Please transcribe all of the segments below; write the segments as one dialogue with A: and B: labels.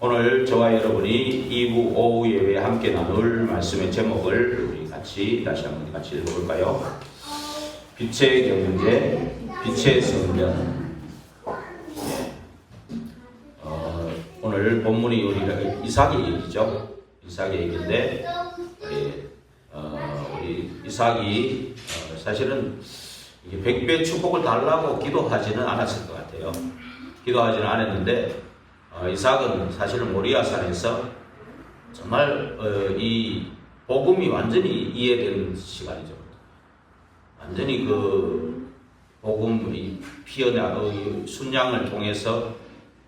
A: 오늘 저와 여러분이 2부 오후 예배에 함께 나눌 말씀의 제목을 우리 같이 다시 한번 같이 읽어볼까요? 빛의 경제, 빛의 성전. 오늘 본문이 우리 이삭의 얘기죠. 이삭의 얘기인데 우리 이삭이 사실은 이게 100배 축복을 달라고 기도하지는 않았을 것 같아요. 기도하지는 않았는데 이삭은 사실은 모리아산에서 정말 이 복음이 완전히 이해된 시간이죠. 완전히 그 복음 피어나고 순양을 통해서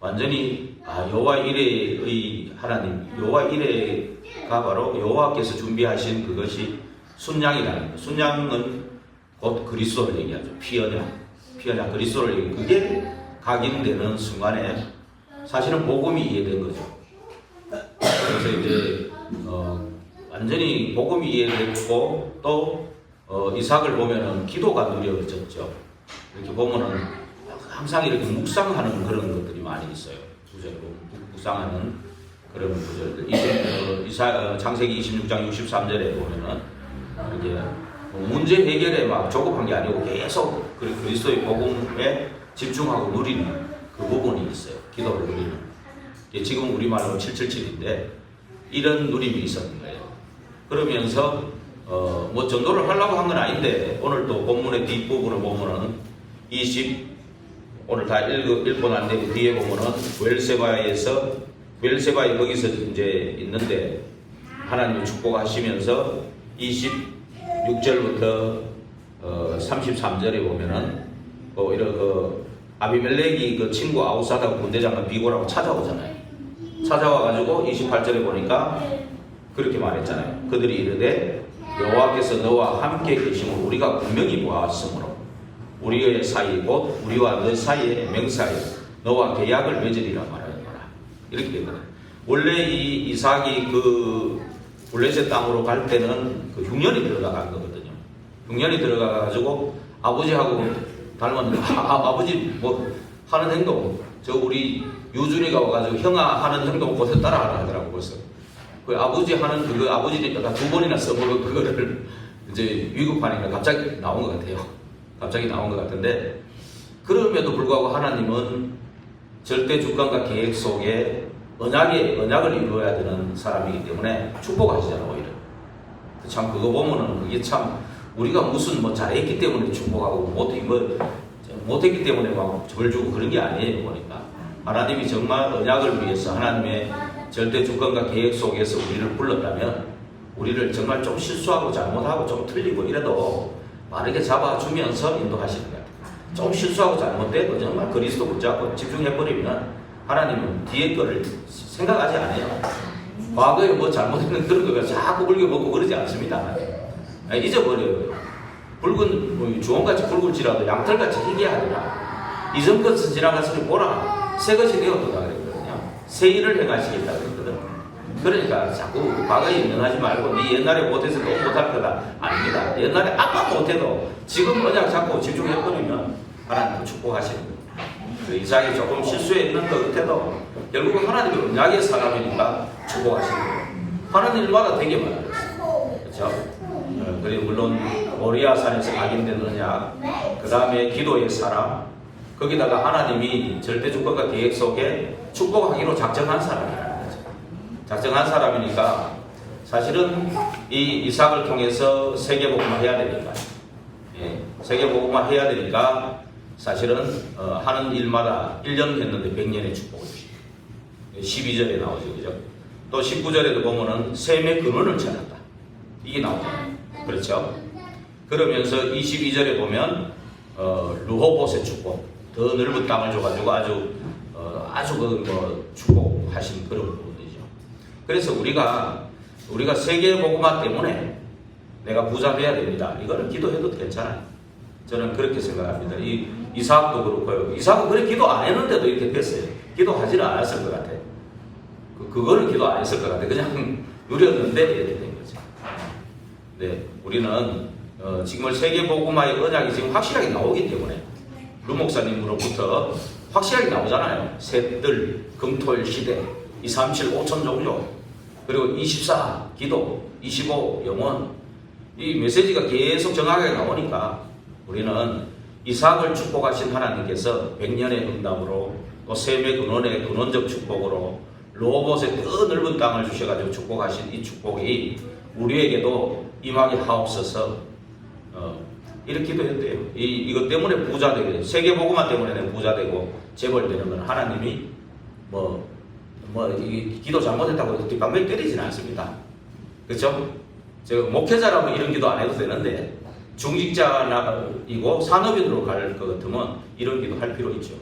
A: 완전히 여호와 이레의 하나님, 여호와 이레가 바로 여호와께서 준비하신 그것이 순양이라는 거예요. 순양은 곧 그리스도를 얘기하죠. 피어나 그리스도를 얘기해요. 그게 각인되는 순간에 사실은 복음이 이해된 거죠. 그래서 이제 완전히 복음이 이해됐고 또 이삭을 보면은 기도가 누려졌죠. 이렇게 보면은 항상 이렇게 묵상하는 그런 것들이 많이 있어요. 구절로 묵상하는 그런 구절들. 창세기 26장 63절에 보면은 이게 문제 해결에 막 조급한 게 아니고 계속 그리스도의 복음에 집중하고 누리는 그 부분이 있어요. 기도를 누리는. 지금 우리말로 777인데 이런 누림이 있었는 거예요. 그러면서 뭐 전도를 하려고 한 건 아닌데 오늘 또 본문의 뒷부분을 보면은 오늘 다 읽고 난 뒤에 보면은 웰세바에 거기서 이제 있는데 하나님이 축복하시면서 26절부터 33절에 보면은 이런 아비멜렉이 그 친구 아우사다가 군대장을 비고라고 찾아오잖아요. 찾아와가지고 28절에 보니까 그렇게 말했잖아요. 그들이 이르되 여호와께서 너와 함께 계심을 우리가 분명히 보았으므로 우리의 사이 곧 우리와 너 사이의 맹사에 너와 계약을 맺으리라 말하였노라. 이렇게 되거든요. 원래 이 이삭이 그 블레셋 땅으로 갈 때는 그 흉년이 들어간 거거든요. 흉년이 들어가가지고 아버지하고 닮았는데 아버지 뭐 하는 행동 우리 유준이가 와가지고 형아 하는 행동 보서 따라하라 하더라고. 벌써 그 아버지 하는 그거 아버지가 2번이나 써보고 그거를 이제 위급하니까 갑자기 나온 것 같아요. 갑자기 나온 것 같은데 그럼에도 불구하고 하나님은 절대 주권과 계획 속에 언약을 이루어야 되는 사람이기 때문에 축복하시잖아요. 오히려 참 그거 보면은 그게 참 우리가 무슨 뭐 잘했기 때문에 축복하고 못했기 때문에 막 절 주고 그런 게 아니에요. 보니까 하나님이 정말 언약을 위해서 하나님의 절대 주권과 계획 속에서 우리를 불렀다면 우리를 정말 좀 실수하고 잘못하고 좀 틀리고 이래도 빠르게 잡아주면서 인도하시는 거예요. 좀 실수하고 잘못돼도 정말 그리스도 붙잡고 집중해버리면 하나님은 뒤에 거를 생각하지 않아요. 과거에 뭐 잘못했는 그런 거가 자꾸 불겨먹고 그러지 않습니다. 잊어버려요. 주홍같이 붉을지라도 양털같이 희귀하리라. 이전 것은 지나갔으니 보라 새 것이 되었도다 그랬거든요. 새 일을 행하시겠다 그랬거든. 그러니까 자꾸 과거에 연연하지 말고 네 옛날에 못해서 또 못할 거다. 아닙니다. 옛날에 아무것도 못해도 지금 언약 잡고 집중해버리면 하나님은 축복하시는 거예요. 그 이삭이 조금 실수했는 것 같아도 결국은 하나님의 언약의 사람이니까 축복하시는 거예요. 하는 일마다 되게 많아요. 그렇죠? 그리고 물론 모리아산에서 각인된 언약, 그 다음에 기도의 사람, 거기다가 하나님이 절대주권과 계획 속에 축복하기로 작정한 사람이라는 거죠. 작정한 사람이니까 사실은 이 이삭을 통해서 세계복음화 해야 되니까 세계복음화 해야 되니까 사실은 하는 일마다 1년 했는데 100년의 축복을 주시고 12절에 나오죠. 그죠? 또 19절에도 보면은 셈의 근원을 찾았다. 이게 나오잖아요. 그렇죠? 그러면서 22절에 보면 르호봇의 축복, 더 넓은 땅을 줘가지고 아주 축복하신 그런 부분이죠. 그래서 우리가 세계복음화 때문에 내가 부자 돼야 됩니다. 이거는 기도해도 괜찮아요. 저는 그렇게 생각합니다. 이삭도 그렇고요. 이삭은 그래 기도 안 했는데도 이렇게 됐어요. 기도하지는 않았을 것 같아요. 그거는 기도 안 했을 것 같아요. 그냥 누렸는데 이렇게 된 거죠. 네, 우리는 지금 세계복음화의 언약이 지금 확실하게 나오기 때문에 루 목사님으로부터 확실하게 나오잖아요. 셋들, 금토일 시대, 237 5천 종족, 그리고 24 기도, 25 영원, 이 메시지가 계속 정확하게 나오니까 우리는 이삭을 축복하신 하나님께서 100년의 응답으로 또 셈의 근원의 근원적 축복으로 로봇의 더 넓은 땅을 주셔가지고 축복하신 이 축복이 우리에게도 임하게 하옵소서. 이렇게 기도했대요. 이것 때문에 부자 되게, 세계복음화 때문에 부자 되고 재벌 되는 건 하나님이 기도 잘못했다고 뒷방망이 때리지는 않습니다. 그렇죠? 제가 목회자라면 이런 기도 안 해도 되는데 중직자이고 산업인으로 갈 것 같으면 이런 기도 할 필요 있죠.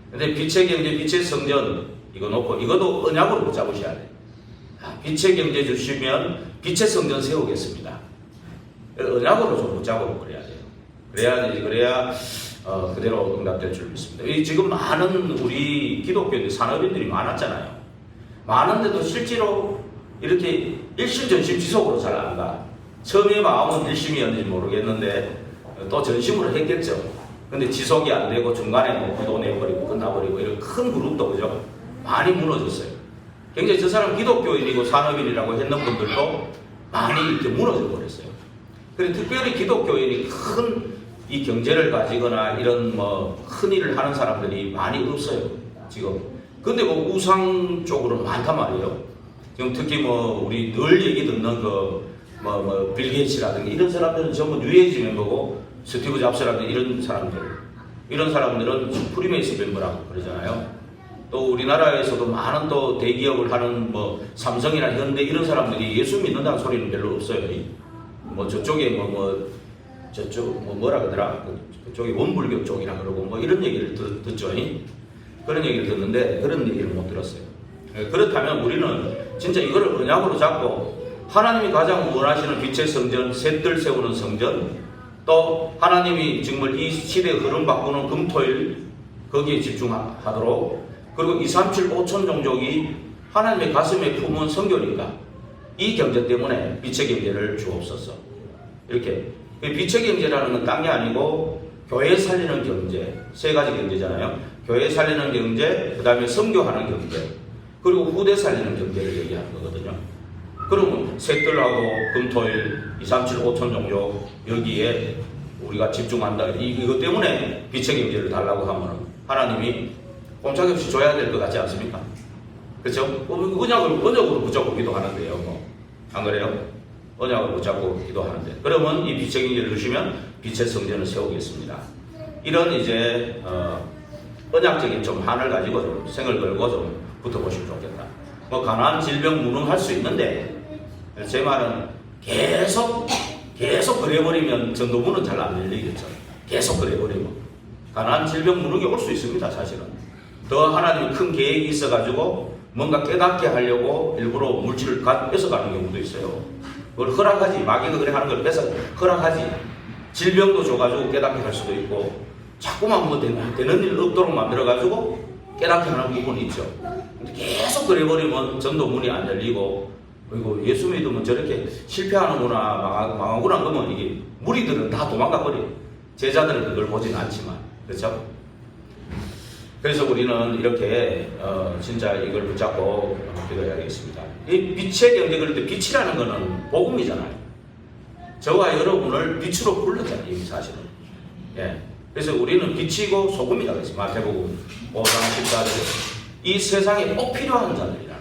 A: 근데 빛의 경제, 빛의 성전 이거 놓고 이것도 언약으로 붙잡으셔야 돼요. 빛의 경제 주시면 빛의 성전 세우겠습니다. 언약으로 좀 붙잡고 그래야 돼요. 그래야 그대로 응답될 줄 믿습니다. 지금 많은 우리 기독교인들, 산업인들이 많았잖아요. 많은데도 실제로 이렇게 일심전심 지속으로 잘 안 가. 처음에 마음은 일심이었는지 모르겠는데 또 전심으로 했겠죠. 근데 지속이 안 되고 중간에 뭐 부도 내버리고 끝나버리고 이런 큰 그룹도 그죠? 많이 무너졌어요. 굉장히 저 사람 기독교인이고 산업인이라고 했는 분들도 많이 이렇게 무너져 버렸어요. 그래 특별히 기독교인이 큰 이 경제를 가지거나 이런 큰 일을 하는 사람들이 많이 없어요 지금. 근데 우상 쪽으로 많단 말이에요. 지금 특히 우리 늘 얘기 듣는 빌 게이츠라든가 이런 사람들은 전부 뉴에이지 멤버고 스티브 잡스라든가 이런 사람들은 프리메이스 멤버라고 그러잖아요. 또 우리나라에서도 많은 또 대기업을 하는 삼성이나 현대 이런 사람들이 예수 믿는다는 소리는 별로 없어요. 저쪽에 저쪽 뭐라 그러더라? 그쪽이 원불교 쪽이라 그러고 이런 얘기를 듣죠. 그런 얘기를 듣는데 그런 얘기를 못 들었어요. 그렇다면 우리는 진짜 이거를 언약으로 잡고 하나님이 가장 원하시는 빛의 성전, 셋들 세우는 성전, 또 하나님이 정말 이 시대의 흐름 바꾸는 금토일 거기에 집중하도록, 그리고 237 5천 종족이 하나님의 가슴에 품은 성교니까 이 경제 때문에 빛의 경제를 주옵소서. 이렇게 빛의 경제라는 건 딴 게 아니고 교회 살리는 경제, 세 가지 경제잖아요. 교회 살리는 경제, 그 다음에 선교하는 경제, 그리고 후대 살리는 경제를 얘기하는 거거든요. 그러면 셋들하고 금토일 237 5천 종족 여기에 우리가 집중한다. 이것 때문에 빛의 경제를 달라고 하면 하나님이 꼼짝없이 줘야 될 것 같지 않습니까? 그렇죠? 언약으로 붙잡고 기도하는데요. 안 그래요? 언약을 붙잡고 기도하는데, 그러면 이 빛의 경제를 주시면 빛의 성전을 세우겠습니다. 이런 이제 언약적인 좀 한을 가지고 좀 생을 걸고 좀 붙어보시면 좋겠다. 가난 질병 무능할 수 있는데 제 말은 계속 그래버리면 전도부는 잘 안 열리겠죠. 계속 그래버리면 가난 질병 무능이 올 수 있습니다. 사실은 더 하나님이 큰 계획이 있어가지고 뭔가 깨닫게 하려고 일부러 물질을 뺏어가는 경우도 있어요. 그걸 허락하지, 마귀가 그래 하는 걸 허락하지. 질병도 줘가지고 깨닫게 할 수도 있고, 자꾸만 되는 일 없도록 만들어가지고 깨닫게 하는 부분이 있죠. 근데 계속 그래버리면 전도문이 안 열리고, 그리고 예수 믿으면 저렇게 실패하는구나, 망하구나, 그러면 이게 무리들은 다 도망가 버려요. 제자들은 그걸 보지는 않지만, 그렇죠? 그래서 우리는 이렇게 진짜 이걸 붙잡고 기도해야 되겠습니다. 이 빛의 경제, 그런데 빛이라는 거는 복음이잖아요. 저와 여러분을 빛으로 불렀잖아요, 이 사실은. 예. 그래서 우리는 빛이고 소금이라고 했어요. 마태복음 5장 14절에 이 세상에 꼭 필요한 자들이라는 거예요.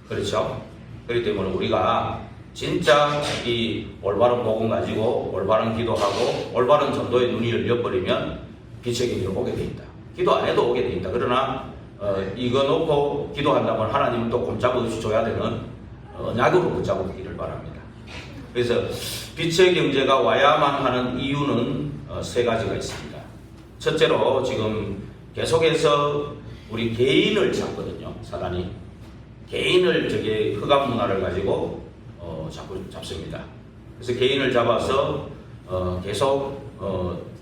A: 그렇죠? 그렇기 때문에 우리가 진짜 이 올바른 복음 가지고 올바른 기도하고 올바른 전도의 눈이 열려버리면 빛의 경제로 오게 돼 있다. 기도 안 해도 오게 돼 있다. 그러나 이거 놓고 기도한다면 하나님은 또 꼼짝없이 줘야 되는 언약으로 붙잡기를 바랍니다. 그래서 빛의 경제가 와야만 하는 이유는 세 가지가 있습니다. 첫째로 지금 계속해서 우리 개인을 잡거든요. 사단이 개인을 흑암 문화를 가지고 자꾸 잡습니다. 그래서 개인을 잡아서 계속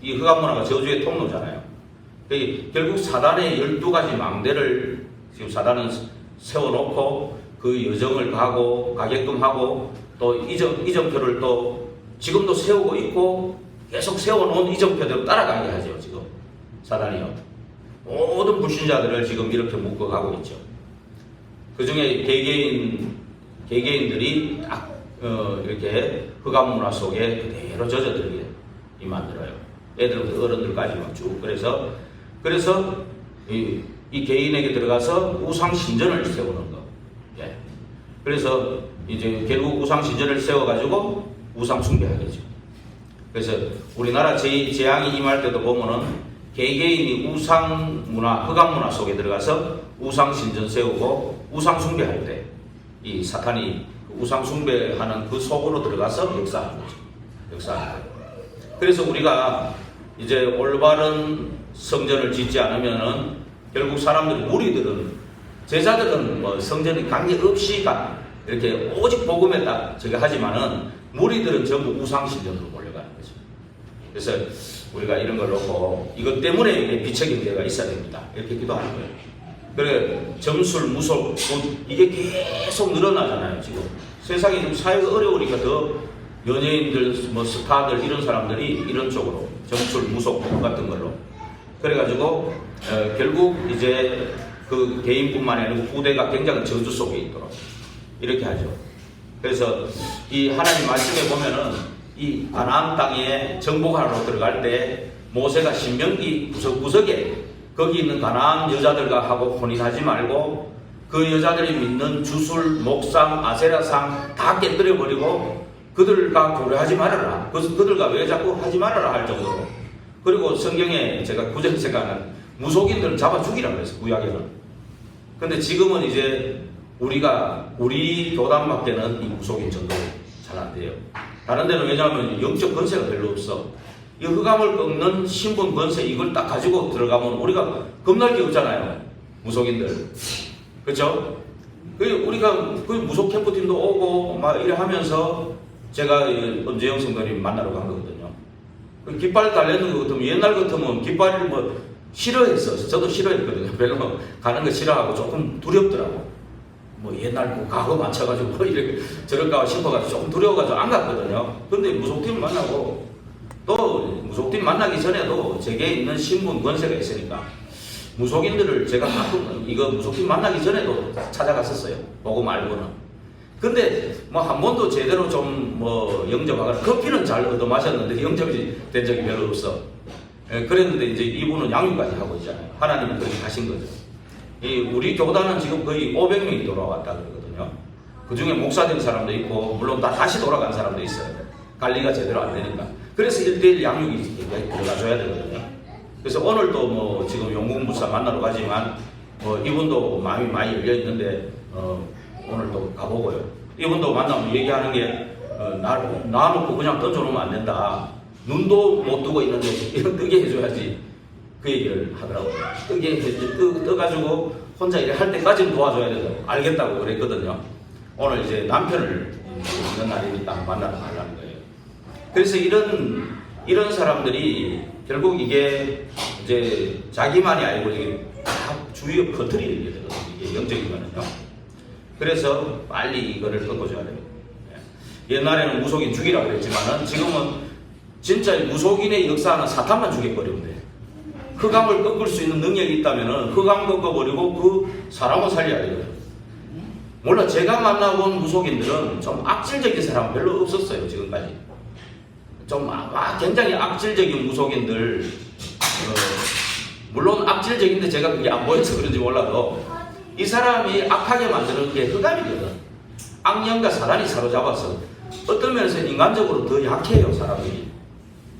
A: 이 흑암 문화가 저주의 통로잖아요. 결국 사단의 12가지 망대를 지금 사단은 세워놓고 그 여정을 가게끔 하고 또 이정표를 또 지금도 세우고 있고 계속 세워놓은 이정표대로 따라가게 하죠. 지금 사단이요. 모든 불신자들을 지금 이렇게 묶어가고 있죠. 그 중에 개개인들이 딱 이렇게 흑암 문화 속에 그대로 젖어들게 만들어요. 애들부터 어른들까지 막 쭉. 그래서 이 개인에게 들어가서 우상 신전을 세우는 거. 예. 그래서 이제 결국 우상 신전을 세워가지고 우상 숭배하겠죠. 그래서 우리나라 재앙이 임할 때도 보면은 개개인이 우상 문화, 흑암 문화 속에 들어가서 우상 신전 세우고 우상 숭배할 때 이 사탄이 우상 숭배하는 그 속으로 들어가서 역사하는 거죠. 역사하는 거예요. 그래서 우리가 이제 올바른 성전을 짓지 않으면은 결국 사람들, 무리들은, 제자들은 뭐 성전이 관계없이 이렇게 오직 복음에 딱 저기 하지만은 무리들은 전부 우상신전으로 몰려가는 거죠. 그래서 우리가 이런 걸 놓고 이것 때문에 빛의 경제가 있어야 됩니다. 이렇게 기도하는 거예요. 그래, 점술, 무속, 이게 계속 늘어나잖아요, 지금. 세상이 좀 사회가 어려우니까 더 연예인들, 뭐 스타들, 이런 사람들이 이런 쪽으로, 점술, 무속 같은 걸로. 그래가지고, 결국 이제 그 개인뿐만이 아니고 후대가 굉장히 저주 속에 있도록. 이렇게 하죠. 그래서 이 하나님 말씀에 보면은 이 가나안 땅에 정복하러 들어갈 때 모세가 신명기 구석구석에 거기 있는 가나안 여자들과 하고 혼인하지 말고 그 여자들이 믿는 주술, 목상, 아세라상 다 깨뜨려 버리고 그들과 교류하지 말아라. 그들과 왜 자꾸 하지 말아라 할 정도로. 그리고 성경에 제가 구절 생각하는 무속인들을 잡아 죽이라고 그랬어요. 구약에는. 근데 지금은 이제 우리 교단밖에는 이 무속인 전도 잘 안 돼요. 다른 데는 왜냐하면 영적 권세가 별로 없어. 이 흑암을 꺾는 신분 권세 이걸 딱 가지고 들어가면 우리가 겁날 게 없잖아요. 무속인들. 그렇죠? 우리가 그 무속 캠프팀도 오고 막 이래 하면서 제가 엄재영 성도님 만나러 간 거거든요. 깃발 달려있는 거 같으면 옛날 같으면 깃발을 뭐 싫어했어. 저도 싫어했거든요. 별로 가는 거 싫어하고 조금 두렵더라고. 뭐 옛날 뭐 과거 맞춰가지고 뭐 이렇게 저럴까 싶어가지고 조금 두려워가지고 안 갔거든요. 근데 무속팀을 만나고 또 무속팀 만나기 전에도 제게 있는 신분 권세가 있으니까 무속인들을 제가 가끔 이거 무속팀 만나기 전에도 찾아갔었어요. 보고 말고는. 근데 뭐 한 번도 제대로 좀 뭐 영접하거나 커피는 잘 얻어 마셨는데 영접이 된 적이 별로 없어. 그랬는데 이제 이분은 양육까지 하고 있잖아요. 하나님은 그렇게 하신 거죠. 우리 교단은 지금 거의 500명이 돌아왔다 그러거든요. 그 중에 목사 된 사람도 있고 물론 다시 돌아간 사람도 있어요. 관리가 제대로 안 되니까. 그래서 1대1 양육이 들어가줘야 되거든요. 그래서 오늘도 뭐 지금 용궁부사 만나러 가지만 이분도 마음이 많이 열려 있는데 오늘도 가보고요. 이분도 만나면 얘기하는 게 놔놓고 그냥 던져놓으면 안 된다. 눈도 못 뜨고 있는데 이런 뜨게 해줘야지. 그 얘기를 하더라고요. 떠가지고 혼자 일을 할 때까지는 도와줘야 된다고 알겠다고 그랬거든요. 오늘 이제 남편을 있는 날이니까 만나러 가려는 거예요. 그래서 이런 사람들이 결국 이게 이제 자기만이 아니고 이게 다 주위에 퍼뜨리게 되거든요. 이게 영적인 거는요. 그래서 빨리 이거를 꺾어줘야 돼요. 옛날에는 무속인 죽이라고 그랬지만은 지금은 진짜 무속인의 역사는 사탄만 죽여버리면 돼요. 흑암을 꺾을 수 있는 능력이 있다면 흑암 꺾어버리고 그 사람을 살려야 돼요. 몰라 제가 만나본 무속인들은 좀 악질적인 사람은 별로 없었어요. 지금까지. 좀 굉장히 악질적인 무속인들 물론 악질적인데 제가 그게 안 보여서 그런지 몰라도 이 사람이 악하게 만드는 게 흑암이거든. 악령과 사단이 사로잡아서 어떤 면에서 인간적으로 더 약해요. 사람들이.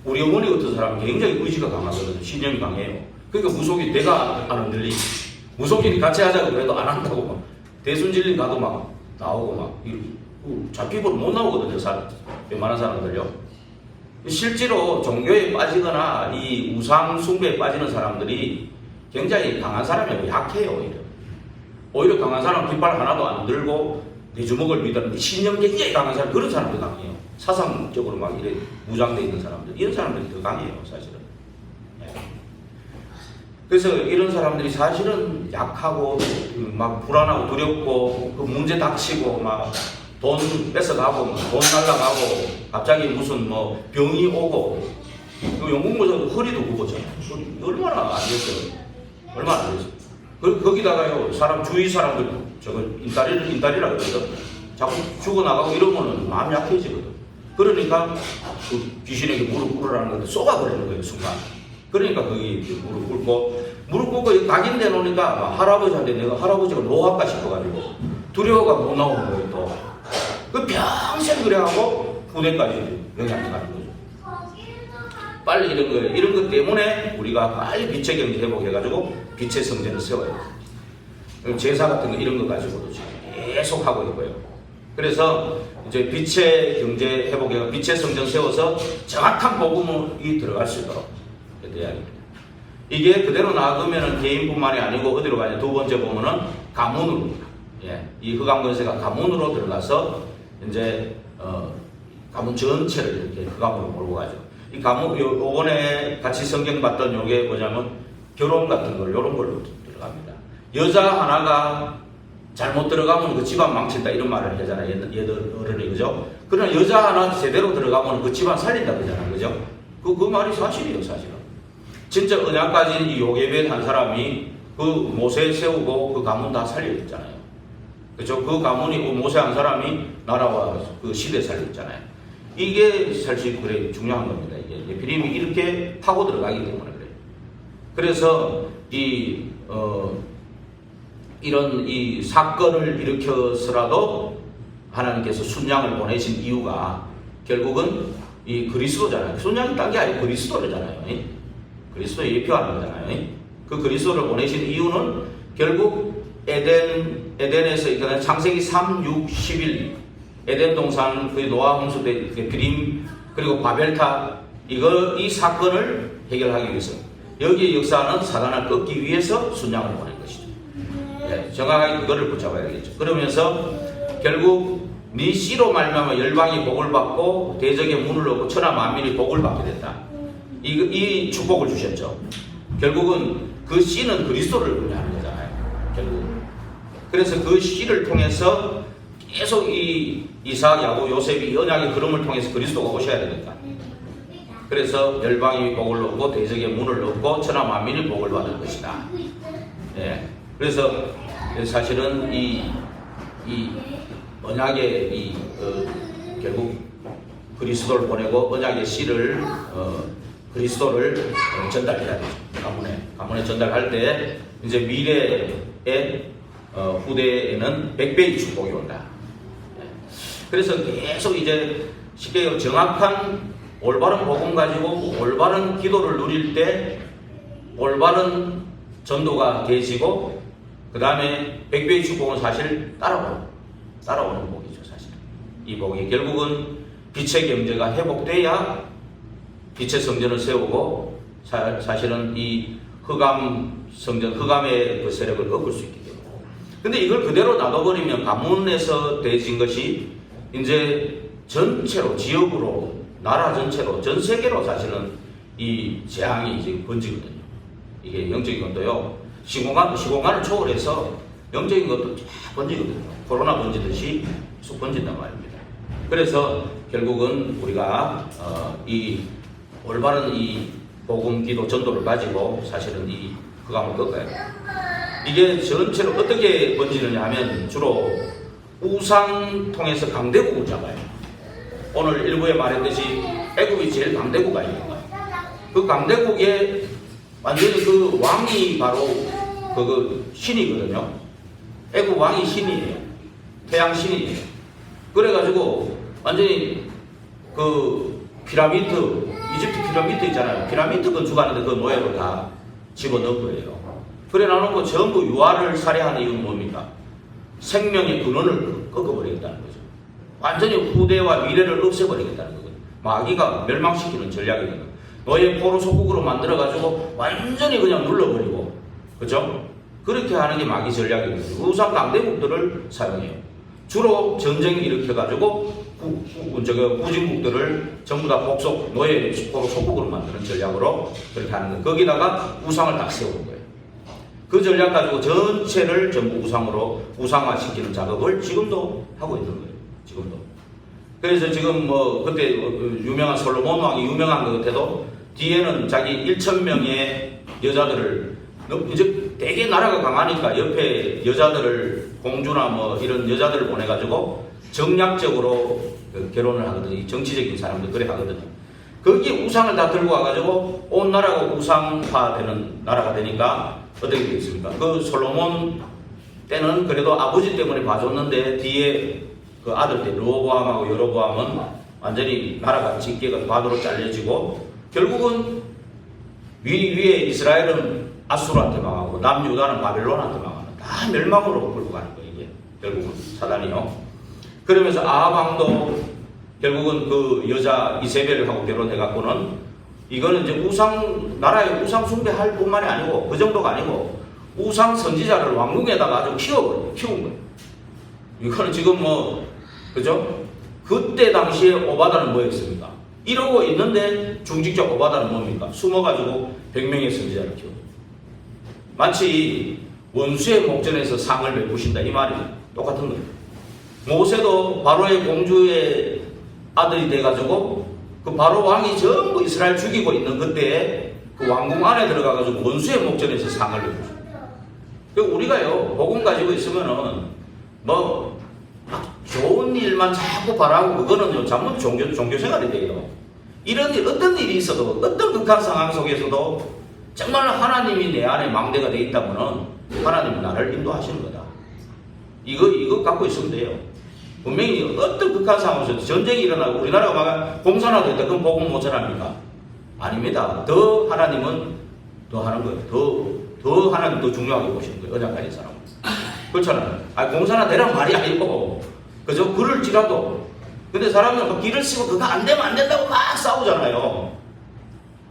A: 우리 어머니 같은 사람은 굉장히 의지가 강하거든요. 신념이 강해요. 그러니까 무속인 내가 안 흔들리. 무속인이 같이 하자고 그래도 안 한다고 막 대순진리 가도 막 나오고 막 잡히고는 못 나오거든요. 웬만한 사람들요. 실제로 종교에 빠지거나 이 우상 숭배에 빠지는 사람들이 굉장히 강한 사람이고 약해요. 오히려 강한 사람은 깃발 하나도 안 들고 내 주먹을 믿었는데 신념 굉장히 강한 사람 그런 사람들 강해요. 사상적으로 막 이래 무장되어 있는 사람들 이런 사람들이 더 강해요. 사실은. 그래서 이런 사람들이 사실은 약하고 막 불안하고 두렵고 그 문제 닥치고 막 돈 뺏어가고 돈 날라가고 갑자기 무슨 뭐 병이 오고 그 영국모자도 허리도 굽었잖아요. 얼마나 안 됐어요. 얼마나 안 됐어요. 거기다가요, 사람, 주위 사람들, 저거, 인달이라 그러거든. 자꾸 죽어나가고 이러면은 마음이 약해지거든. 그러니까 그 귀신에게 무릎 꿇으라는 건데 쏘가버리는 거예요, 순간. 그러니까 거기 무릎 꿇고 각인돼 놓으니까 할아버지한테 내가 할아버지가 노할까 싶어가지고 두려워가 못 나오는 거예요, 또. 그 평생 그래하고 후대까지 영향이 가는 거죠. 빨리 이런 거예요. 이런 것 때문에 우리가 빨리 빛의 경제 회복해가지고 빛의 성전을 세워야 돼요. 제사 같은 거 이런 거 가지고도 지금 계속 하고 있고요. 그래서 이제 빛의 경제 회복에 빛의 성전 세워서 정확한 복음이 들어갈 수 있도록 돼야 됩니다. 이게 그대로 놔두면은 개인뿐만이 아니고 어디로 가냐? 두 번째 보면은 가문으로, 예, 이 흑암 권세가 가문으로 들어가서 이제 가문 전체를 이렇게 흑암으로 몰고 가죠. 이 가문 요번에 같이 성경 봤던 요게 뭐냐면 결혼 같은 걸 요런 걸로 들어갑니다. 여자 하나가 잘못 들어가면 그 집안 망친다 이런 말을 하잖아요. 얘들 어른이, 그죠? 그러나 여자 하나 제대로 들어가면 그 집안 살린다 그러잖아요. 그죠? 그 말이 사실이에요, 사실은. 진짜 언약 가진 이 요게벳 한 사람이 그 모세 세우고 그 가문 다 살려줬잖아요. 그죠? 그 가문이 모세 한 사람이 나라와 그 시대 살렸잖아요. 이게 사실 그래 중요한 겁니다. 이게 예피림이 이렇게 파고 들어가기 때문에 그래요. 그래서 이런 이 사건을 일으켜서라도 하나님께서 순양을 보내신 이유가 결국은 이 그리스도잖아요. 순양이 딴 게 아니고 그리스도잖아요. 그리스도 예표하는 거잖아요. 그 그리스도를 보내신 이유는 결국 에덴에서 있거나 창세기 3, 6, 11 에덴 동산, 그 노아 홍수 때 비림 그리고 바벨탑 이 사건을 해결하기 위해서 여기의 역사는 사단을 꺾기 위해서 순양을 보낸 것이죠. 네, 정확하게 그거를 붙잡아야 되겠죠. 그러면서 결국 네 씨로 말미암아 열방이 복을 받고 대적의 문을 얻고 천하 만민이 복을 받게 됐다. 이 축복을 주셨죠. 결국은 그 씨는 그리스도를 의미하는 거잖아요. 결국. 그래서 그 씨를 통해서 계속 이 이삭, 야곱, 요셉이 언약의 흐름을 통해서 그리스도가 오셔야 되니까. 그래서 열방이 복을 얻고 대적의 문을 얻고 천하 만민이 복을 받을 것이다. 예. 그래서 사실은 이 언약의 결국 그리스도를 보내고 언약의 씨를 그리스도를 전달해야 되죠. 가문에 전달할 때 이제 미래의 후대에는 100배의 축복이 온다. 그래서 계속 이제 쉽게 정확한 올바른 복음 가지고 올바른 기도를 누릴 때 올바른 전도가 되지고 그 다음에 100배의 축복은 사실 따라오는 복이죠. 사실 이 복이 결국은 빛의 경제가 회복돼야 빛의 성전을 세우고 사실은 이 흑암 성전, 흑암의 그 세력을 꺾을 수 있기 때문에. 근데 이걸 그대로 놔둬버리면 가문에서 되어진 것이 이제 전체로, 지역으로, 나라 전체로, 전 세계로 사실은 이 재앙이 지금 번지거든요. 이게 영적인 것도요, 시공간을 초월해서 영적인 것도 쫙 번지거든요. 코로나 번지듯이 계속 번진단 말입니다. 그래서 결국은 우리가 이 올바른 이 복음, 기도, 전도를 가지고 사실은 이 흑암을 꺾어야 돼요. 이게 전체로 어떻게 번지느냐 하면 주로 우상 통해서 강대국을 잡아요. 오늘 일부에 말했듯이 애굽이 제일 강대국이 아닙니까? 그 강대국에 완전히 그 왕이 바로 그 신이거든요. 애굽 왕이 신이에요. 태양 신이에요. 그래가지고 완전히 그 피라미드, 이집트 피라미드 있잖아요. 피라미드 건축하는데 그 노예로 다 집어넣은 거예요. 그래 놔놓고 전부 유아를 살해하는 이유는 뭡니까? 생명의 근원을 꺾어버리겠다는 거죠. 완전히 후대와 미래를 없애버리겠다는 거거든요. 마귀가 멸망시키는 전략이거든요. 노예 포로 속국으로 만들어가지고 완전히 그냥 눌러버리고, 그죠? 그렇게 하는 게 마귀 전략이거든요. 우상 강대국들을 사용해요. 주로 전쟁 일으켜가지고 후진국들을 전부 다 복속, 노예 포로 속국으로 만드는 전략으로 그렇게 하는 거예요. 거기다가 우상을 딱 세우는 거예요. 그 전략 가지고 전체를 전부 우상화시키는 작업을 지금도 하고 있는 거예요. 지금도. 그래서 지금 뭐 그때 유명한 솔로몬 왕이 유명한 것 같아도 뒤에는 자기 1,000명의 여자들을 이제 되게 나라가 강하니까 옆에 여자들을 공주나 뭐 이런 여자들을 보내가지고 정략적으로 결혼을 하거든요. 정치적인 사람들 그래 하거든요. 거기에 우상을 다 들고 와가지고 온 나라가 우상화되는 나라가 되니까 어떻게 되겠습니까? 그 솔로몬 때는 그래도 아버지 때문에 봐줬는데 뒤에 그 아들 때 르호보암하고 여로보암은 완전히 나라가 집계가 반으로 잘려지고 결국은 위에 이스라엘은 아수르한테 망하고 남유다는 바벨론한테 망하는 다 멸망으로 끌고 가는 거예요. 이게 결국은 사단이요. 그러면서 아합 왕도 결국은 그 여자 이세벨하고 결혼해갖고는 이거는 이제 나라에 우상 숭배할 뿐만이 아니고 그 정도가 아니고 우상 선지자를 왕궁에다가 아주 키운 거예요. 이거는 지금 그죠? 그때 당시에 오바다는 뭐였습니까? 이러고 있는데 중직자 오바다는 뭡니까? 숨어가지고 100명의 선지자를 키워. 마치 원수의 목전에서 상을 베푸신다 이 말이 똑같은 거예요. 모세도 바로의 공주의 아들이 돼가지고 그 바로 왕이 전부 이스라엘 죽이고 있는 그때에 그 왕궁 안에 들어가가지고 원수의 목전에서 상을 베푸신다. 우리가요 복음 가지고 있으면은 좋은 일만 자꾸 바라고 그거는요 잘못 종교생활이 돼요. 이런 일 어떤 일이 있어도 어떤 극한 상황 속에서도 정말 하나님이 내 안에 망대가 돼 있다면은 하나님이 나를 인도하시는 거다. 이거 갖고 있으면 돼요. 분명히 어떤 극한 상황에서 전쟁이 일어나고 우리나라가 막 공산화도 있다. 그럼 복음 못 전합니까? 아닙니다. 더 하나님은 더 하는 거예요. 더 하나님 더 중요하게 보시는 거예요. 언약 가진 사람은. 그렇잖아요. 공산화 되란 말이 아니고 그죠? 그럴지라도 근데 사람은 막 길을 쓰고 그거 안 되면 안 된다고 막 싸우잖아요.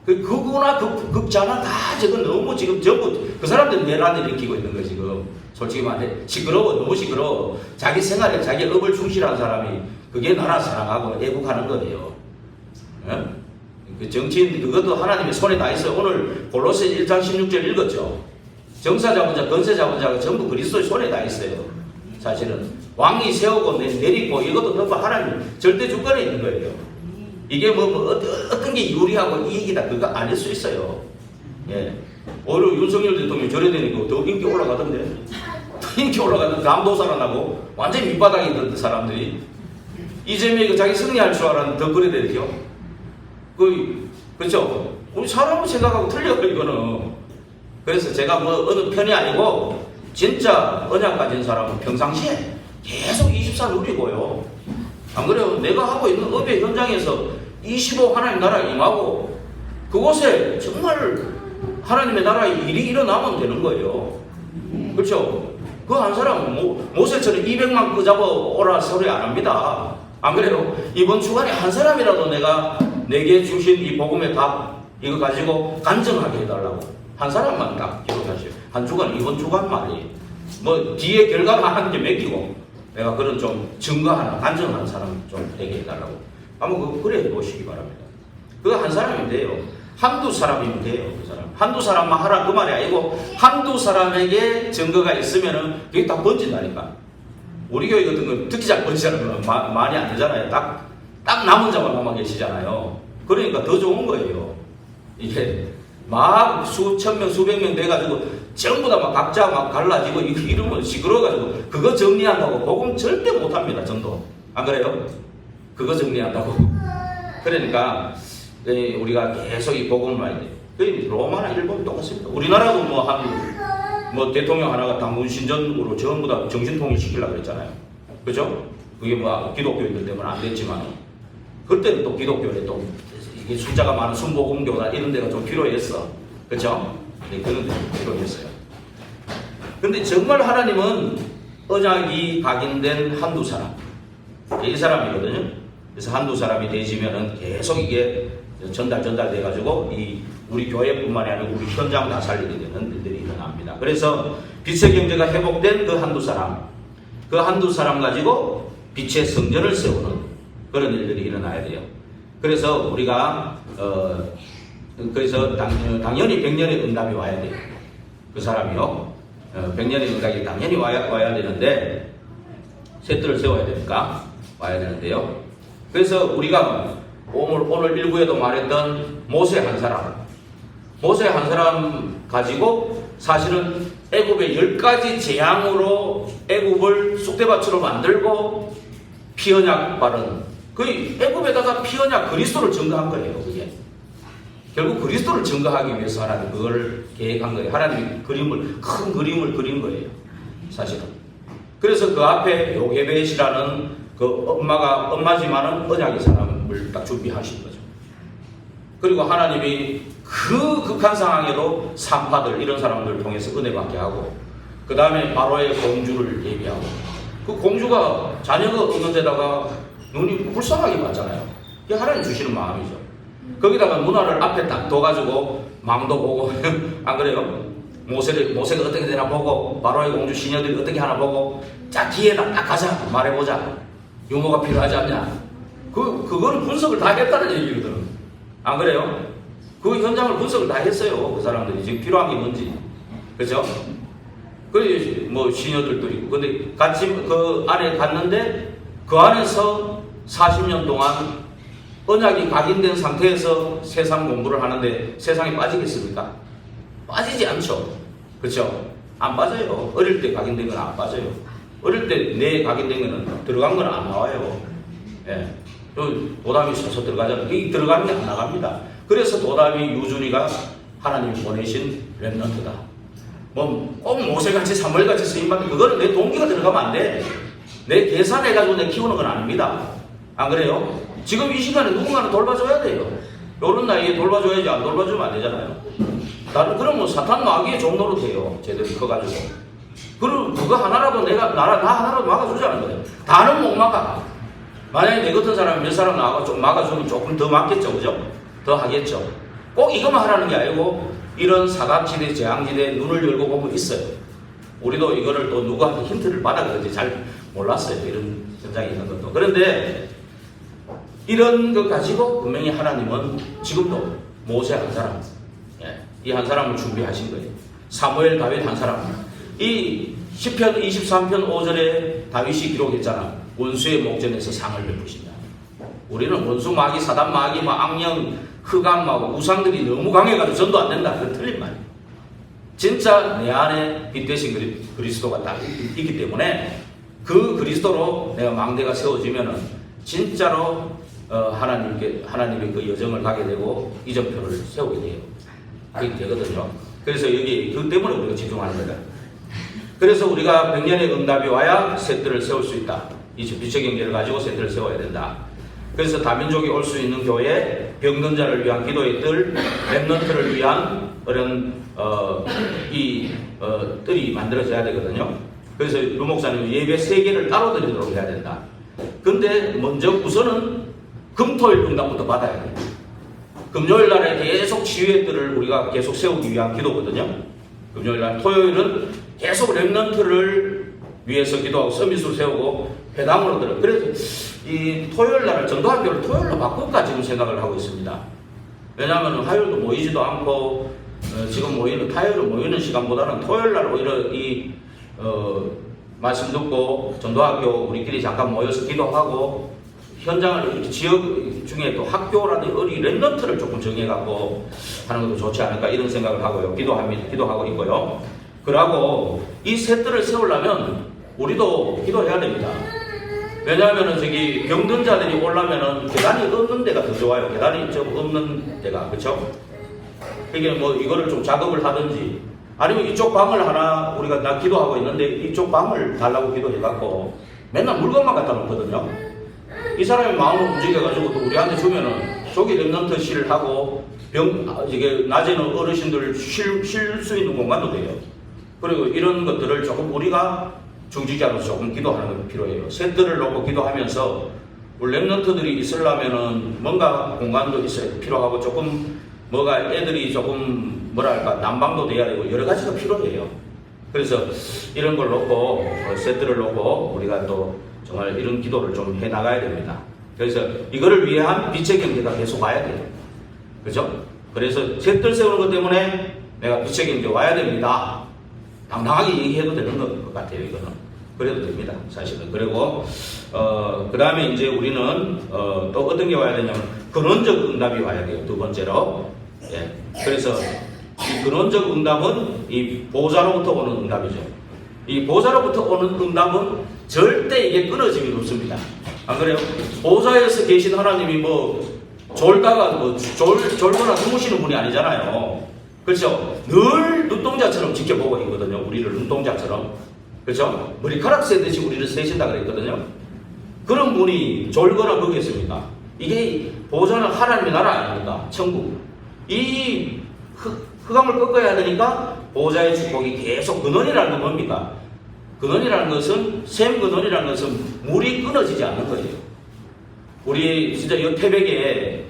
A: 그거나 극자나 다 지금 너무 지금 전부 그 사람들 내란을 일으키고 있는 거예요 지금. 솔직히 말해 시끄러워 너무 시끄러워. 자기 생활에 자기 업을 충실한 사람이 그게 나라 사랑하고 애국하는 거예요. 예? 그 정치인 그것도 하나님의 손에 다 있어요. 오늘 골로새 1장 16절 읽었죠. 정사 잡은 자 건세 잡은 자가 전부 그리스도의 손에 다 있어요. 사실은 왕이 세우고 내리고 이것도 전부 하나님 절대 주권에 있는 거예요. 이게 어떤 게 유리하고 이익이다 그거 아닐 수 있어요. 예. 오히려 윤석열 대통령이 저래 되니까 더 인기 올라가던데. 더 인기 올라가던데 감도사가 나고 완전히 밑바닥에 있던 사람들이 이재명이 자기 승리할 줄 알았는데 더 그래 되죠. 그렇죠. 우리 사람을 생각하고 틀려요 이거는. 그래서 제가 어느 편이 아니고 진짜 언약 가진 사람은 평상시에 계속 24 누리고요. 안 그래요? 내가 하고 있는 업의 현장에서 25 하나님 나라 임하고 그곳에 정말 하나님의 나라의 일이 일어나면 되는 거예요. 그렇죠? 그 한 사람은 모세처럼 200만 끄잡아 오라 소리 안 합니다. 안 그래요? 이번 주간에 한 사람이라도 내게 주신 이 복음의 답 이거 가지고 간증하게 해달라고 한 사람만 딱 기록하시오. 한 주간 이번 주간 말이 뒤에 결과가 하나님께 맡기고 내가 그런 좀 증거하는 간증하는 사람 좀 되게 해달라고 한번 그래 보시기 바랍니다. 그거 한 사람이면 돼요. 한두 사람이면 돼요. 그 사람 한두 사람만 하라 그 말이 아니고 한두 사람에게 증거가 있으면은 그게 다 번진다니까. 우리 교회 같은 건 특히 잘 번지잖아요. 많이 안 되잖아요. 딱 남은 자만 남아 계시잖아요. 그러니까 더 좋은 거예요. 이게 막 수천 명 수백 명 돼가지고 전부 다 막 각자 막 갈라지고 이러면 시끄러워가지고 그거 정리한다고 복음 절대 못합니다. 전도 안 그래요? 그거 정리한다고. 그러니까 우리가 계속 이 복음을 많이 돼요. 로마나 일본 똑같습니다. 우리나라도 대통령 하나가 당군 신전으로 전부 다 정신통일 시키려고 그랬잖아요. 그죠? 그게 기독교인들 때문에 안 됐지만 그때는 또 기독교에 또 이게 숫자가 많은 순복음교나 이런 데가 좀 필요했어. 그죠? 그런 데가 필요했어요. 근데 정말 하나님은 언약이 각인된 한두 사람 이 사람이거든요. 그래서 한두 사람이 되지면은 계속 이게 전달돼가지고 우리 교회뿐만이 아니고 우리 현장 다 살리게 되는 일들이 일어납니다. 그래서 빛의 경제가 회복된 그 한두 사람 가지고 빛의 성전을 세우는 그런 일들이 일어나야 돼요. 그래서 우리가 그래서 당연히 100년의 응답이 와야 돼요. 그 사람이요. 100년의 응답이 당연히 와야 되는데 셋들을 세워야 되니까 와야 되는데요. 그래서 우리가 오늘 일부에도 말했던 모세 한 사람 가지고 사실은 애굽의 10가지 재앙으로 애굽을 쑥대밭으로 만들고 피언약 바른 그 애굽에다가 피언약 그리스도를 증거한 거예요. 그게 결국 그리스도를 증거하기 위해서 하나님 그걸 계획한 거예요. 하나님이 큰 그림을 그린 거예요. 사실은. 그래서 그 앞에 요게벳이라는 그 엄마지만은 언약의 사람을 딱 준비하신 거죠. 그리고 하나님이 그 극한 상황에도 산파들 이런 사람들을 통해서 은혜 받게 하고 그 다음에 바로의 공주를 예비하고 그 공주가 자녀가 없는 데다가 눈이 불쌍하게 봤잖아요. 이게 하나님 주시는 마음이죠. 거기다가 누나를 앞에 딱 둬가지고 망도 보고 안 그래요? 모세가 어떻게 되나 보고 바로의 공주 시녀들이 어떻게 하나 보고 자 뒤에다 딱 가자 말해보자 유머가 필요하지 않냐 그거는 분석을 다 했다는 얘기거든. 안 그래요? 그 현장을 분석을 다 했어요. 그 사람들이 지금 필요한 게 뭔지. 그죠? 그래, 뭐, 시녀들도 있고. 근데 같이 그 안에 갔는데, 그 안에서 40년 동안 언약이 각인된 상태에서 세상 공부를 하는데 세상에 빠지겠습니까? 빠지지 않죠. 그죠? 안 빠져요. 어릴 때 각인된 건 안 빠져요. 어릴 때 내 각인된 거는 들어간 건 안 나와요. 예. 도담이 서서 들어가잖아요. 이 들어가는 게 안 나갑니다. 그래서 도담이 유준이가 하나님이 보내신 렘넌트다. 꼭 모세같이 사무엘같이 쓰임받는 그거는 내 동기가 들어가면 안 돼. 내 계산해가지고 내 키우는 건 아닙니다. 안 그래요? 지금 이 시간에 누군가는 돌봐줘야 돼요. 요런 나이에 돌봐줘야지 안 돌봐주면 안 되잖아요. 나는 그러면 사탄 마귀의 종로로 돼요. 제대로 커가지고. 그럼 그거 하나라도 나 하나라도 막아주자는 거예요. 다는 못 막아. 만약에 내 같은 사람이 몇 사람 나와서 좀 막아주면 조금 더 막겠죠. 그죠? 더 하겠죠. 꼭 이것만 하라는 게 아니고 이런 사각지대, 재앙지대 눈을 열고 보면 있어요. 우리도 이거를 또 누구한테 힌트를 받아 그런지 잘 몰랐어요. 이런 현장이 있는 것도. 그런데 이런 것 가지고 분명히 하나님은 지금도 모세 한 사람, 이 한 사람을 준비하신 거예요. 사무엘, 다윗 한 사람. 이 시편 23편 5절에 다윗이 기록했잖아. 원수의 목전에서 상을 베푸신다. 우리는 원수 마귀, 사단 마귀, 악령, 흑암하고 우상들이 너무 강해가지고 전도 안 된다. 그건 틀린 말이에요. 진짜 내 안에 빛 대신 그리스도가 딱 있기 때문에 그 그리스도로 내가 망대가 세워지면은 진짜로 하나님의 그 여정을 가게 되고 이정표를 세우게 돼요. 그게 되거든요. 그래서 여기 그 때문에 우리가 집중하는 거다. 그래서 우리가 100년의 응답이 와야 셋들을 세울 수 있다. 이 빛의 경계를 가지고 셋들을 세워야 된다. 그래서 다민족이 올 수 있는 교회, 병든 자를 위한 기도의 뜰, 렘넌트를 위한 그런 뜰이 만들어져야 되거든요. 그래서 루 목사님 예배 3개를 따로 드리도록 해야 된다. 근데 먼저 우선은 금토일 응답부터 받아야 돼요. 금요일 날에 계속 지휘의 뜰을 우리가 계속 세우기 위한 기도거든요. 금요일 날, 토요일은 계속 렘넌트를 위해서 기도하고 서밋으로 세우고 회당으로 들어. 그래서 이 토요일 날을 전도학교를 토요일로 바꿀까 지금 생각을 하고 있습니다. 왜냐하면 화요일도 모이지도 않고 지금 화요일로 모이는 시간보다는 토요일 날 오히려 말씀 듣고 전도학교 우리끼리 잠깐 모여서 기도하고 현장을 지역 중에 또 학교라든지 어리 렘넌트를 조금 정해갖고 하는 것도 좋지 않을까 이런 생각을 하고요. 기도하고 있고요. 그러고 이 셋들을 세우려면 우리도 기도해야 됩니다. 왜냐하면은 저기 병든 자들이 오려면은 계단이 없는 데가 더 좋아요. 계단이 좀 없는 데가. 그쵸? 그게 뭐 이거를 좀 작업을 하든지 아니면 이쪽 방을 하나 우리가 나 기도하고 있는데 이쪽 방을 달라고 기도해갖고 맨날 물건만 갖다 놓거든요. 이 사람의 마음을 움직여가지고 또 우리한테 주면은 저기 렘넌트실을 하고 이게 낮에는 어르신들 쉴 수 있는 공간도 돼요. 그리고 이런 것들을 조금 우리가 중직자로서 조금 기도하는 게 필요해요. 셋들을 놓고 기도하면서 우리 렘넌트들이 있으려면은 뭔가 공간도 있어야 필요하고 조금 뭐가 애들이 조금 뭐랄까 난방도 돼야 되고 여러 가지가 필요해요. 그래서 이런 걸 놓고 셋들을 놓고 우리가 또 정말 이런 기도를 좀 해 나가야 됩니다. 그래서 이거를 위한 빛의 경계가 계속 와야 돼요. 그죠? 그래서 셋들 세우는 것 때문에 내가 빛의 경계 와야 됩니다. 당당하게 얘기해도 되는 것 같아요. 이거는 그래도 됩니다. 사실은. 그리고 그 다음에 이제 우리는 또 어떤 게 와야 되냐면 근원적 응답이 와야 돼요. 두 번째로. 예. 그래서 이 근원적 응답은 이 보좌로부터 오는 응답이죠. 이 보좌로부터 오는 응답은 절대 이게 끊어짐이 없습니다. 안 그래요? 보좌에서 계신 하나님이 뭐 졸다가 뭐 졸거나 주무시는 분이 아니잖아요. 그렇죠? 늘 눈동자처럼 지켜보고 있거든요. 우리를 눈동자처럼. 그렇죠? 머리카락 세듯이 우리를 세신다 그랬거든요. 그런 분이 졸거나 뭐겠습니까? 이게 보좌는 하나님의 나라 아닙니까? 천국. 이 흑암을 꺾어야 되니까 보좌의 축복이 계속 근원이라는 건 뭡니까? 근원이라는 것은 샘 근원이라는 것은 물이 끊어지지 않는 거예요. 우리 진짜 이 태백에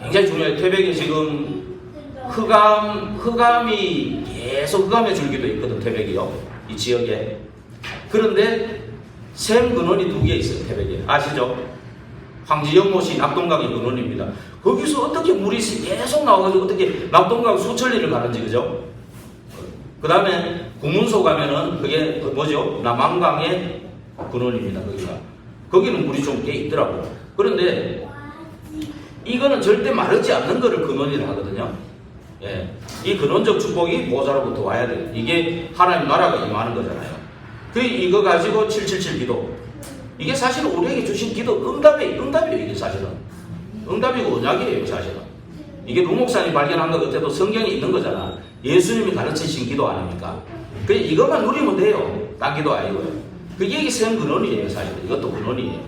A: 굉장히 중요해요. 태백에 지금 흑암이 계속 흑암의 줄기도 있거든. 태백이요. 이 지역에. 그런데 샘 근원이 2개 있어요. 태백에. 아시죠? 황지영모시 낙동강이 근원입니다. 거기서 어떻게 물이 계속 나와가지고 어떻게 낙동강 수천리를 가는지, 그죠? 그 다음에 구문소 가면은 그게 뭐죠? 남한강의 근원입니다. 거기는 물이 좀 꽤 있더라고요. 그런데 이거는 절대 마르지 않는 거를 근원이라 하거든요. 예. 이 근원적 축복이 보좌로부터 와야 돼요. 이게 하나님 나라가 임하는 거잖아요. 이거 가지고 777 기도. 이게 사실은 우리에게 주신 기도 응답이에요. 이게 사실은. 응답이고 언약이에요, 사실은. 이게 루목사님이 발견한 것 같아도 성경에 있는 거잖아. 예수님이 가르치신 기도 아닙니까? 이것만 누리면 돼요. 딴 기도 아니고요. 이게 샘 근원이에요, 사실은. 이것도 근원이에요.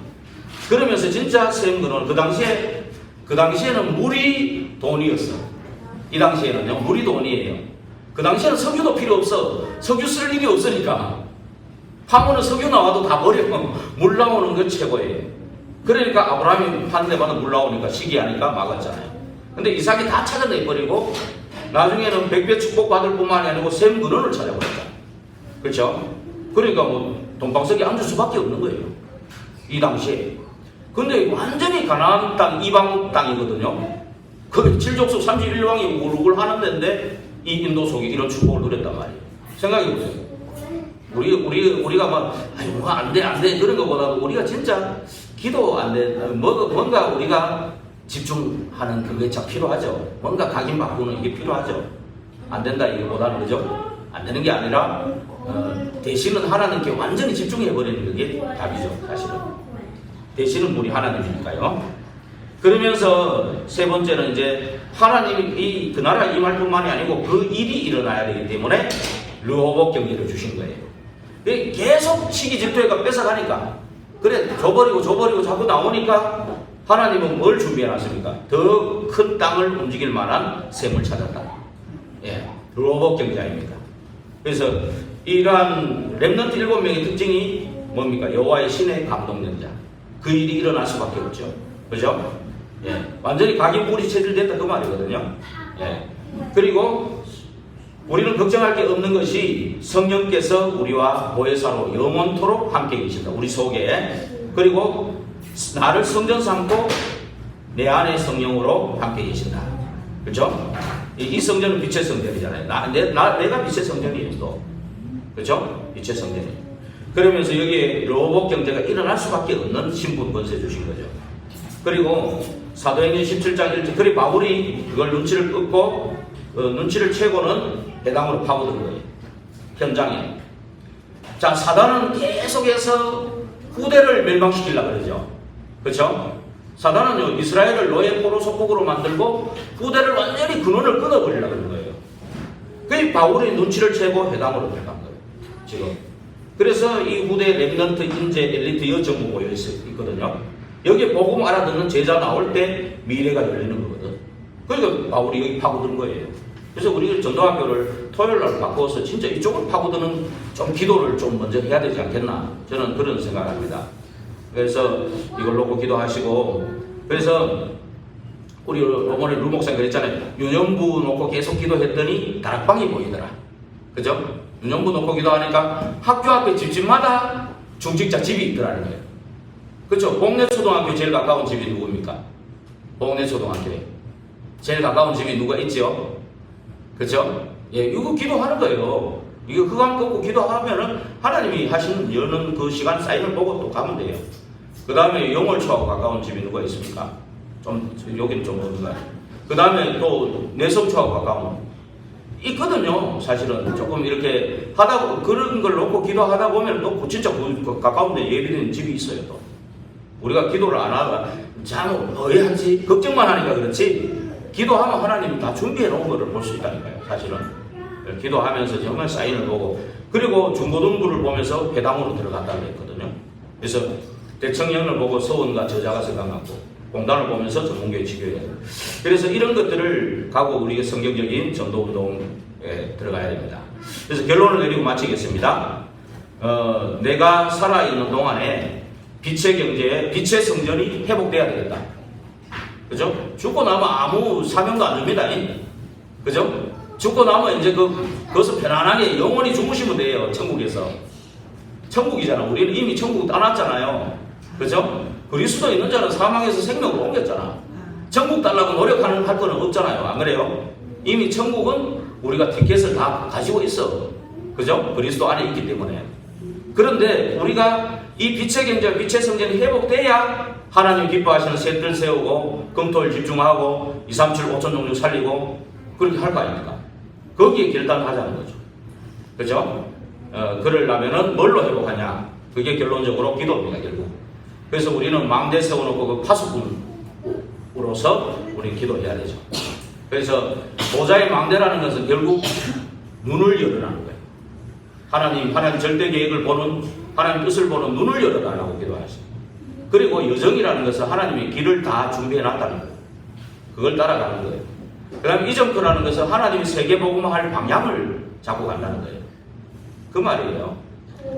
A: 그러면서 진짜 샘 근원, 그 당시에는 물이 돈이었어. 이 당시에는요, 물이 돈이에요. 그 당시에는 석유도 필요 없어. 석유 쓸 일이 없으니까. 파문은 석유 나와도 다 버려. 물 나오는 게 최고예요. 그러니까 아브라함이 판대마다 물 나오니까 시기하니까 막았잖아요. 근데 이삭이 다 찾아내버리고 나중에는 백배 축복받을 뿐만이 아니고 샘 근원을 찾아버렸잖아요. 그렇죠? 그러니까 뭐 동방석에 앉을 수밖에 없는 거예요. 이 당시에. 근데 완전히 가나안 땅, 이방 땅이거든요. 그 7족속 31왕이 우르르 하는 데인데 이 인도 속에 이런 축복을 누렸단 말이에요. 생각해보세요. 우리가 막, 아유, 안 돼. 그런 것보다도 우리가 진짜 기도 안 돼. 뭔가 우리가 집중하는 그게 참 필요하죠. 뭔가 각인 바꾸는 이게 필요하죠. 안 된다 이거보다는, 그죠? 안 되는 게 아니라, 대신은 하나님께 완전히 집중해버리는 게 답이죠, 사실은. 대신은 우리 하나님이니까요. 그러면서 세 번째는 이제 하나님이 그 나라 임할 뿐만이 아니고 그 일이 일어나야 되기 때문에 르호복 경기를 주신 거예요. 계속 시기 질투해가 뺏어가니까 그래 줘버리고 자꾸 나오니까 하나님은 뭘 준비해놨습니까? 더 큰 땅을 움직일 만한 샘을 찾았다. 예, 르호복 경자입니다. 그래서 이러한 렘넌트 7명의 특징이 뭡니까? 여호와의 신의 감동된 자. 그 일이 일어날 수밖에 없죠. 그죠? 예, 완전히 각인불이 체질됐다 그 말이거든요. 예, 그리고 우리는 걱정할 게 없는 것이 성령께서 우리와 보혜사로 영원토록 함께 계신다. 우리 속에. 그리고 나를 성전 삼고 내 안에 성령으로 함께 계신다. 그렇죠? 이 성전은 빛의 성전이잖아요. 내가 빛의 성전이에요. 또. 그렇죠? 빛의 성전이에요. 그러면서 여기에 르호복 경제가 일어날 수밖에 없는 신분 권세 주신 거죠. 그리고 사도행전 17장 1절 그리 바울이 그걸 눈치를 끊고 눈치를 채고는 회당으로 파고든 거예요. 현장에. 자, 사단은 계속해서 후대를 멸망시키려고 그러죠. 그렇죠? 사단은요, 이스라엘을 노예 포로 소국으로 만들고 후대를 완전히 근원을 끊어버리려고 그러는 거예요. 그 바울이 눈치를 채고 회당으로 들어간 거예요. 지금. 그래서 이 후대 렘넌트 인재 엘리트 여정부 모여 있거든요. 여기에 복음 알아듣는 제자 나올 때 미래가 열리는 거거든. 그러니까 바울이 여기 파고든 거예요. 그래서 우리 전도학교를 토요일날 바꿔서 진짜 이쪽을 파고드는 좀 기도를 좀 먼저 해야 되지 않겠나. 저는 그런 생각을 합니다. 그래서 이걸 놓고 기도하시고, 그래서 우리 어머니 루목사님 그랬잖아요. 유년부 놓고 계속 기도했더니 다락방이 보이더라. 그죠? 유년부 놓고 기도하니까 학교 앞에 집집마다 중직자 집이 있더라는 거예요. 그렇죠? 봉내초등학교 제일 가까운 집이 누굽니까? 봉내초등학교에 제일 가까운 집이 누가 있죠? 그렇죠? 예, 이거 기도하는 거예요. 이거 흑암 꺾고 기도하면은 하나님이 하시는 여는 그 시간 사인을 보고 또 가면 돼요. 그 다음에 영월초하고 가까운 집이 누가 있습니까? 좀 여기는 좀 어딘가요? 그 다음에 또 내성초하고 가까운 있거든요. 사실은 조금 이렇게 그런 걸 놓고 기도하다 보면 또 진짜 가까운 데 예비된 집이 있어요. 또 우리가 기도를 안 하다가 참 의아하지 걱정만 하니까 그렇지, 기도하면 하나님이 다 준비해 놓은 거를 볼 수 있다니까요. 사실은 기도하면서 정말 사인을 보고, 그리고 중고등부를 보면서 회당으로 들어갔다고 했거든요. 그래서 대청령을 보고 서원과 저자가 생각났고, 공단을 보면서 전문교회 지교회가 됩니다. 그래서 이런 것들을 가고 우리가 성경적인 전도운동에 들어가야 됩니다. 그래서 결론을 내리고 마치겠습니다. 내가 살아있는 동안에 빛의 경제에 빛의 성전이 회복돼야 되겠다. 그죠? 죽고 나면 아무 사명도 안 줍니다. 그죠? 죽고 나면 이제 거기서 편안하게 영원히 주무시면 돼요. 천국에서. 천국이잖아. 우리는 이미 천국 떠났잖아요. 그죠? 그리스도 있는 자는 사망에서 생명으로 옮겼잖아. 천국 달라고 노력하는 할 거는 없잖아요. 안 그래요? 이미 천국은 우리가 티켓을 다 가지고 있어. 그죠? 그리스도 안에 있기 때문에. 그런데 우리가 이 빛의 경제, 빛의 성전이 회복돼야 하나님 기뻐하시는 셋들 세우고 금토일 집중하고 2, 3, 7, 5천 종류 살리고 그렇게 할 거 아닙니까? 거기에 결단하자는 거죠. 그죠? 그러려면은 뭘로 회복하냐? 그게 결론적으로 기도입니다, 결국. 그래서 우리는 망대 세워놓고 그 파수꾼으로서 우리 기도해야 되죠. 그래서 보좌의 망대라는 것은 결국 눈을 열어라는 거예요. 하나님 절대 계획을 보는, 하나님 뜻을 보는 눈을 열어달라고 기도하셨어요. 그리고 여정이라는 것은 하나님의 길을 다 준비해놨다는 거예요. 그걸 따라가는 거예요. 그 다음에 이정표라는 것은 하나님이 세계복음화할 방향을 잡고 간다는 거예요. 그 말이에요.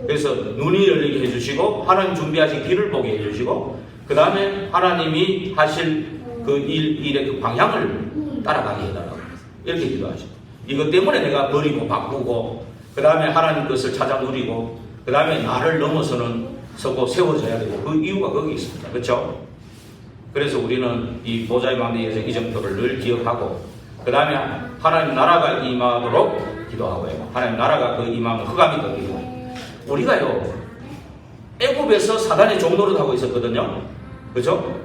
A: 그래서 눈이 열리게 해주시고 하나님 준비하신 길을 보게 해주시고 그 다음에 하나님이 하실 그 일의 그 방향을 따라가게 해달라고 이렇게 기도하죠. 이것 때문에 내가 버리고 바꾸고 그 다음에 하나님 것을 찾아 누리고 그 다음에 나를 넘어서는 서고 세워져야 되고 그 이유가 거기 있습니다. 그렇죠? 그래서 우리는 이 보좌의 망대에서 이정표를 늘 기억하고 그 다음에 하나님 나라가 임하도록 기도하고요. 하나님 나라가 그 임하면 흑암이 꺾이고 우리가요 애굽에서 사단의 종노릇 하고 있었거든요. 그죠?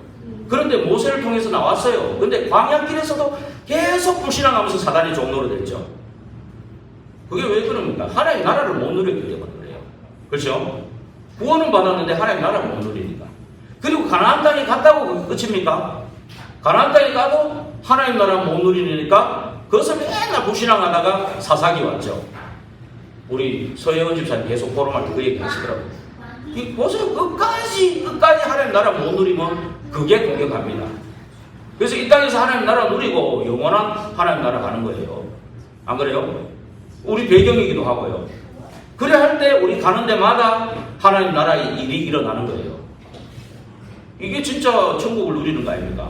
A: 그런데 모세를 통해서 나왔어요. 근데 광야길에서도 계속 불신앙하면서 사단의 종노릇 했죠. 그게 왜 그럽니까? 하나님 나라를 못 누렸기 때문에 그래요. 그렇죠? 구원은 받았는데 하나님 나라를 못 누리니까. 그리고 가나안 땅에 갔다고 끝입니까? 가나안 땅에 가도 하나님 나라를 못 누리니까 그것을 맨날 불신앙하다가 사사기 왔죠. 우리 서혜원 집사님 계속 포럼할 때 그 얘기 하시더라고요. 보세요. 끝까지 하나님 나라 못 누리면 그게 공격합니다. 그래서 이 땅에서 하나님 나라 누리고 영원한 하나님 나라 가는 거예요. 안 그래요? 우리 배경이기도 하고요. 그래 할 때 우리 가는 데마다 하나님 나라의 일이 일어나는 거예요. 이게 진짜 천국을 누리는 거 아닙니까?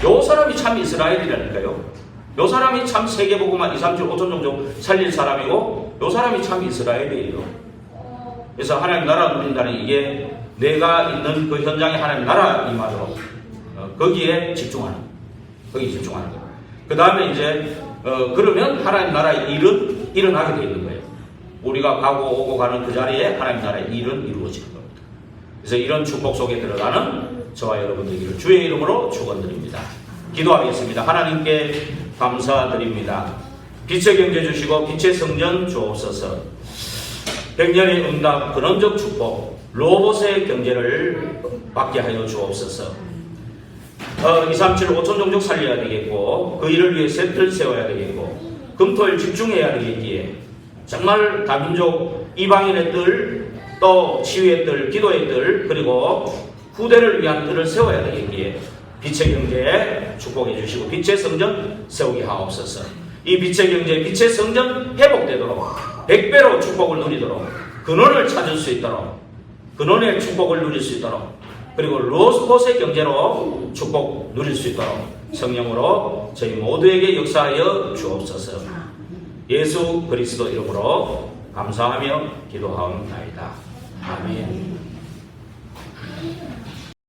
A: 요 사람이 참 이스라엘이라니까요. 요 사람이 참 세계복음화 2, 3, 7, 5천 종족 살릴 사람이고 요 사람이 참 이스라엘이에요. 그래서 하나님 나라 누린다는 이게 내가 있는 그 현장에 하나님 나라 임하도록 거기에 집중하는 거예요. 그 다음에 이제 그러면 하나님 나라의 일은 일어나게 되어 있는 거예요. 우리가 가고 오고 가는 그 자리에 하나님 나라의 일은 이루어지는 겁니다. 그래서 이런 축복 속에 들어가는 저와 여러분들에게 주의 이름으로 축원드립니다. 기도하겠습니다. 하나님께 감사드립니다. 빛의 경제 주시고 빛의 성전 주옵소서. 백년의 응답 근원적 축복 로봇의 경제를 받게 하여 주옵소서. 2, 3, 7, 5천 종족 살려야 되겠고 그 일을 위해 세트를 세워야 되겠고 금토일 집중해야 되겠기에 정말 다민족 이방인의 뜰, 또 치유의 뜰, 기도의 뜰, 그리고 후대를 위한 뜰을 세워야 되겠기에 빛의 경제에 축복해 주시고 빛의 성전 세우게 하옵소서. 이 빛의 경제, 빛의 성전 회복되도록 100배로 축복을 누리도록 근원을 찾을 수 있도록 근원의 축복을 누릴 수 있도록 그리고 로스봇의 경제로 축복 누릴 수 있도록 성령으로 저희 모두에게 역사하여 주옵소서. 예수 그리스도 이름으로 감사하며 기도하옵나이다. 아멘.